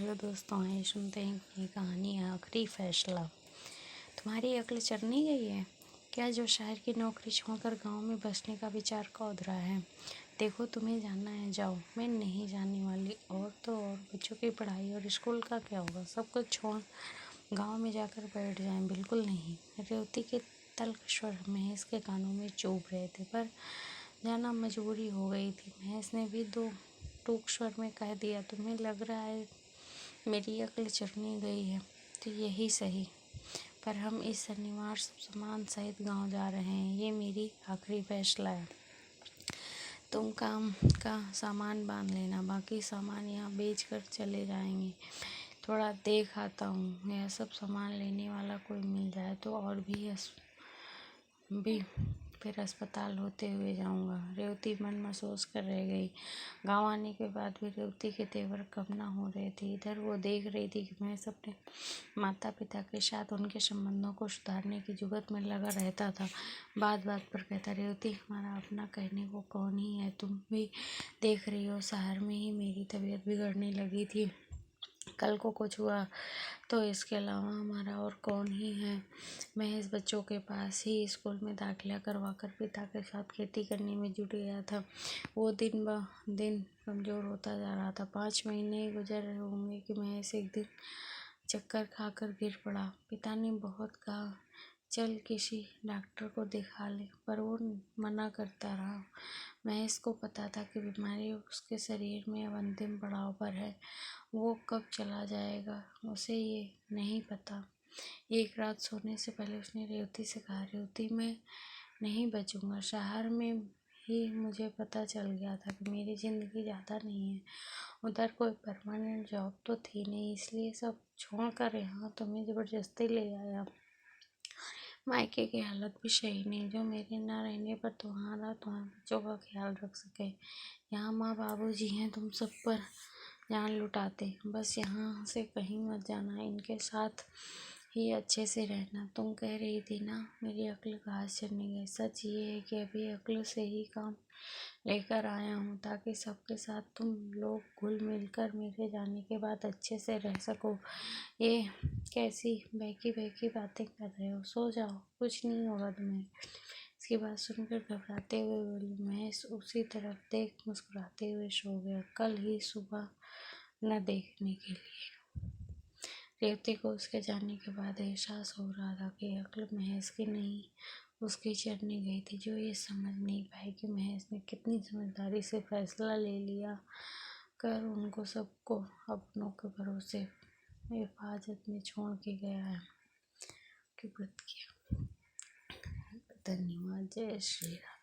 Hello दोस्तों, आइए सुनते हैं ये कहानी आखिरी फैसला। तुम्हारी अक्ल चरनी गई है क्या, जो शहर की नौकरी छोड़कर गांव में बसने का विचार कौंध रहा है? देखो, तुम्हें जाना है जाओ, मैं नहीं जाने वाली। और तो और बच्चों की पढ़ाई और स्कूल का क्या होगा, सब कुछ छोड़ गाँव में जाकर बैठ जाएं। बिल्कुल नहीं। रेवती के तल्ख स्वर महेश के कानों में चुभ रहे थे, पर जाना मजबूरी हो गई थी। महेश ने भी दो टूक स्वर में कह दिया, तुम्हें लग रहा है मेरी अक्ल चरनी गई है तो यही सही, पर हम इस शनिवार सब सामान सहित गांव जा रहे हैं। ये मेरी आखिरी फैसला है। तुम काम का सामान बांध लेना, बाकी सामान यहाँ बेच कर चले जाएंगे। थोड़ा देख आता हूँ, यह सब सामान लेने वाला कोई मिल जाए तो, और भी फिर अस्पताल होते हुए जाऊंगा। रेवती मन महसूस कर रह गई। गांव आने के बाद भी रेवती के तेवर कम न हो रहे थे। इधर वो देख रही थी कि मैं अपने माता पिता के साथ उनके संबंधों को सुधारने की जुगत में लगा रहता था। बात बात पर कहता, रेवती हमारा अपना कहने को कौन ही है, तुम भी देख रही हो शहर में ही मेरी तबीयत बिगड़ने लगी थी, कल को कुछ हुआ तो इसके अलावा हमारा और कौन ही है। महेश बच्चों के पास ही स्कूल में दाखिला करवाकर पिता के साथ खेती करने में जुट गया था। वो दिन ब दिन कमज़ोर होता जा रहा था। 5 महीने गुजर रहे होंगे कि महेश एक दिन चक्कर खाकर गिर पड़ा। पिता ने बहुत कहा, चल किसी डॉक्टर को दिखा ले, पर वो मना करता रहा। महेश को पता था कि बीमारी उसके शरीर में अब अंतिम पड़ाव पर है। वो कब चला जाएगा उसे ये नहीं पता। एक रात सोने से पहले उसने रेवती से कहा, रेवती मैं नहीं बचूंगा। शहर में ही मुझे पता चल गया था कि मेरी ज़िंदगी ज़्यादा नहीं है। उधर कोई परमानेंट जॉब तो थी नहीं, इसलिए सब छोड़ कर यहाँ तुम्हें ज़बरदस्ती ले आया। मायके की हालत भी सही नहीं, जो मेरे न रहने पर तुम्हारे बच्चों का ख्याल रख सके। यहाँ माँ बाबू जी हैं, तुम सब पर जान लुटाते। बस यहाँ से कहीं मत जाना, इनके साथ ही अच्छे से रहना। तुम कह रही थी ना मेरी अक्ल घास चरने गई। सच ये है कि अभी अक्ल से ही काम लेकर आया हूँ, ताकि सबके साथ तुम लोग घुल मिलकर मेरे जाने के बाद अच्छे से रह सको। ये कैसी बहकी बहकी बातें कर रहे हो, सो जाओ, कुछ नहीं होगा तुम्हें। इसकी बात सुनकर घबराते हुए बोली। महेश उसी तरफ देख मुस्कुराते हुए सो गया। कल ही सुबह न देखने के लिए। रेवती को उसके जाने के बाद एहसास हो रहा था कि अक्ल महेश की नहीं उसकी चरनी गई थी, जो ये समझ नहीं पाई कि महेश ने कितनी समझदारी से फैसला ले लिया कर उनको सबको अपनों के भरोसे हिफाजत में छोड़ के गया है। कि व्रत किया। धन्यवाद। जय श्री राम।